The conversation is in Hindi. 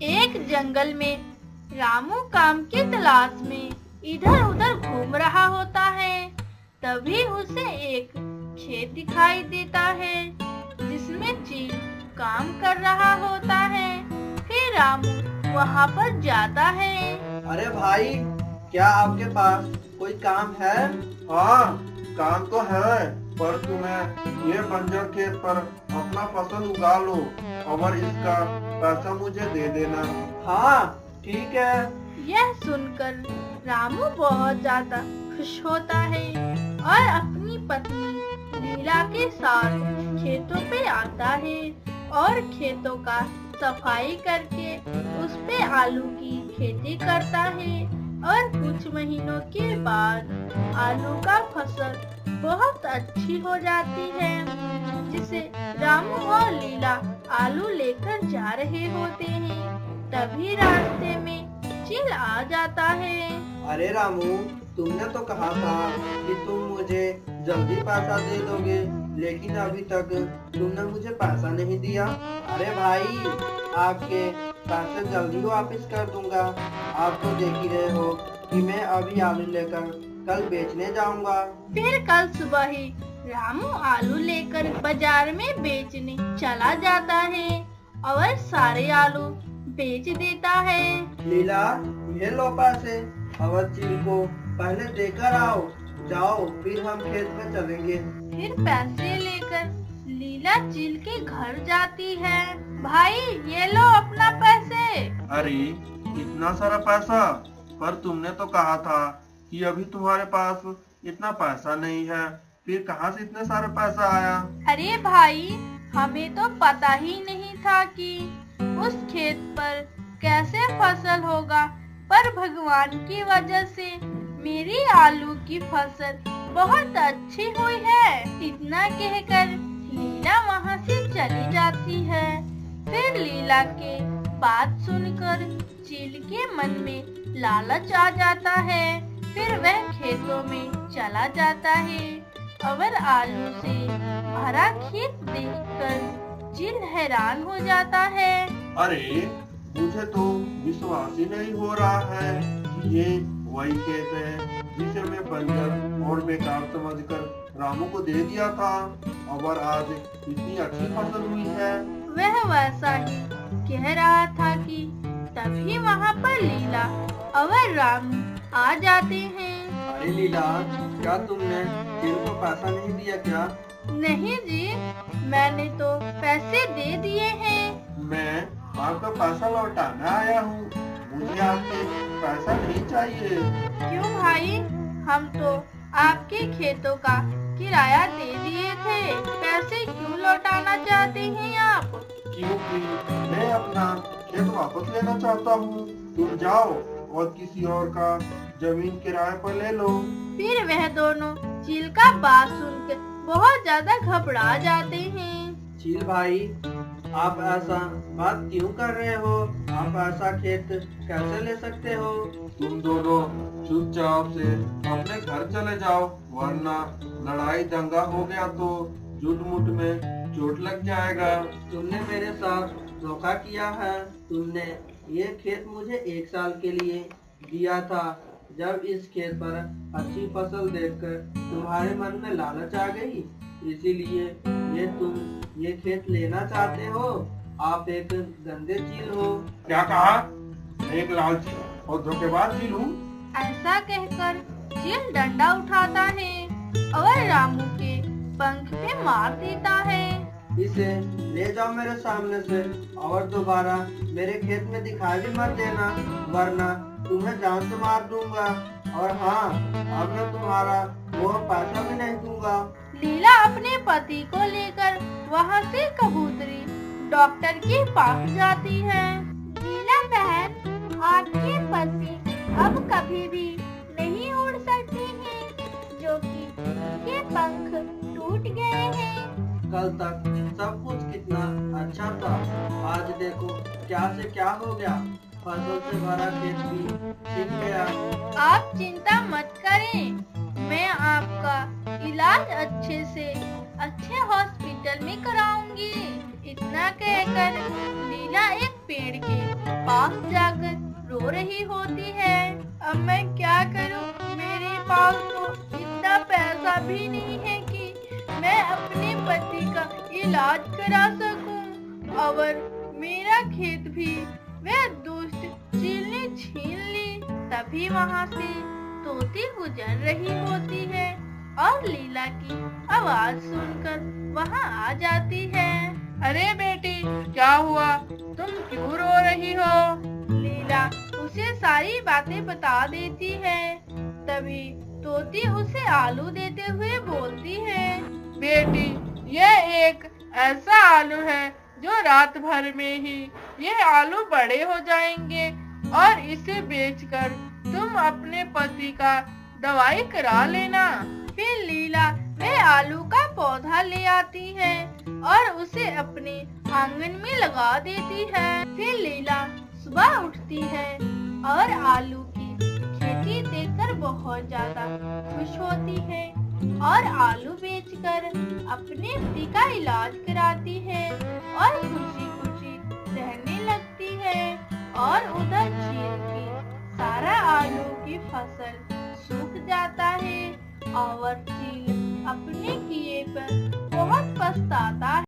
एक जंगल में रामू काम की तलाश में इधर उधर घूम रहा होता है। तभी उसे एक खेत दिखाई देता है जिसमें चील काम कर रहा होता है। फिर रामू वहाँ पर जाता है। अरे भाई, क्या आपके पास कोई काम है? हाँ, काम तो है, पर तुम्हें ये बंजर खेत पर अपना फसल उगा लो और इसका पैसा मुझे दे देना। हाँ ठीक है। यह सुनकर रामू बहुत ज्यादा खुश होता है और अपनी पत्नी लीला के साथ खेतों पे आता है और खेतों का सफाई करके उस पे आलू की खेती करता है। और कुछ महीनों के बाद आलू का फसल बहुत अच्छी हो जाती है, जिसे रामू और लीला आलू लेकर जा रहे होते हैं। तभी रास्ते में चील आ जाता है। अरे रामू, तुमने तो कहा था कि तुम मुझे जल्दी पैसा दे दोगे, लेकिन अभी तक तुमने मुझे पैसा नहीं दिया। अरे भाई, आपके पैसे जल्दी वापस कर दूंगा। आप तो देख ही रहे हो कि मैं अभी आलू लेकर कल बेचने जाऊंगा। फिर कल सुबह ही रामू आलू लेकर बाजार में बेचने चला जाता है और सारे आलू बेच देता है। लीला, ये लो पैसे, और चील को पहले देकर आओ। जाओ, फिर हम खेत में चलेंगे। फिर पैसे लेकर लीला चील के घर जाती है। भाई, ये लो अपना पैसे। अरे, इतना सारा पैसा? पर तुमने तो कहा था कि अभी तुम्हारे पास इतना पैसा नहीं है, फिर कहाँ से इतने सारे पैसा आया? अरे भाई, हमें तो पता ही नहीं था कि उस खेत पर कैसे फसल होगा, पर भगवान की वजह से मेरी आलू की फसल बहुत अच्छी हुई है। इतना कहकर लीला वहाँ से चली जाती है। फिर लीला के बात सुनकर चील के मन में लालच आ जाता है। फिर वह खेतों में चला जाता है और आलू से भरा खेत देखकर चील हैरान हो जाता है। अरे, मुझे तो विश्वास ही नहीं हो रहा है कि ये वही खेत है जिसे मैं बंजर और बेकार समझकर रामू को दे दिया था, और आज इतनी अच्छी फसल हुई है। वह वैसा ही कह रहा था कि तभी वहाँ पर लीला और रामू आ जाते हैं। अरे लीला, क्या तुमने चील को पैसा नहीं दिया क्या? नहीं जी, मैंने तो पैसे दे दिए हैं। मैं आपका पैसा लौटाने आया हूँ, मुझे आपके पैसा नहीं चाहिए। क्यों भाई, हम तो आपके खेतों का किराया दे दिए थे, पैसे क्यों लौटाना चाहते हैं आप? क्योंकि मैं अपना खेत वापस लेना चाहता हूँ। तुम जाओ और किसी और का जमीन किराए पर ले लो। फिर वह दोनों चील का बात सुनकर बहुत ज्यादा घबरा जाते हैं। चील भाई, आप ऐसा बात क्यों कर रहे हो? आप ऐसा खेत कैसे ले सकते हो? तुम दोनों चुपचाप से अपने घर चले जाओ, वरना लड़ाई दंगा हो गया तो झूठ-मूठ में चोट लग जाएगा। तुमने मेरे साथ धोखा किया है। तुमने ये खेत मुझे 1 साल के लिए दिया था। जब इस खेत पर अच्छी फसल देखकर तुम्हारे मन में लालच आ गई, इसीलिए तुम ये खेत लेना चाहते हो। आप एक गंदे चील हो। क्या कहा? एक लालची और धोखेबाज चील हूँ? ऐसा कहकर चील डंडा उठाता है और रामू के पंख पे मार देता है। इसे ले जाओ मेरे सामने से, और दोबारा मेरे खेत में दिखाई भी मत देना, वरना तुम्हें जान से मार दूंगा। और हाँ, अब मैं तुम्हारा वो पैसा भी नहीं दूंगा। लीला अपने पति को लेकर वहाँ से कबूतरी डॉक्टर के पास जाती है। लीला बहन, आपके पति अब कभी भी नहीं उड़ सकते हैं, जो कि उनके पंख टूट गए हैं। कल तक सब कुछ कितना अच्छा था, आज देखो क्या से क्या हो गया। फसल से भरा खेत भी छिन गया। आप चिंता मत करें, मैं आपका इलाज अच्छे से अच्छे हॉस्पिटल में कराऊंगी। इतना कहकर लीला एक पेड़ के पास जाकर रो रही होती है। अब मैं क्या करूं? मेरे पास तो इतना पैसा भी नहीं है कि मैं अपने पति का इलाज करा सकूं। और मेरा खेत भी वह दुष्ट चील ने छीन ली। तभी वहां से तोती गुजर रही होती है और लीला की आवाज सुनकर वहां आ जाती है। अरे बेटी, क्या हुआ? तुम क्यों रो रही हो? लीला उसे सारी बातें बता देती है। तभी तोती उसे आलू देते हुए बोलती है। बेटी, यह एक ऐसा आलू है जो रात भर में ही ये आलू बड़े हो जाएंगे और इसे बेचकर तुम अपने पति का दवाई करा लेना। फिर लीला वह आलू का पौधा ले आती है और उसे अपने आंगन में लगा देती है। फिर लीला सुबह उठती है और आलू की खेती देखकर बहुत ज्यादा खुश होती है और आलू बेचकर अपने पति का इलाज कराती है और खुशी खुशी रहने लगती है। और उधर चील की सारा आलू की फसल सूख जाता है और चील अपने किए पर बहुत पछताता है।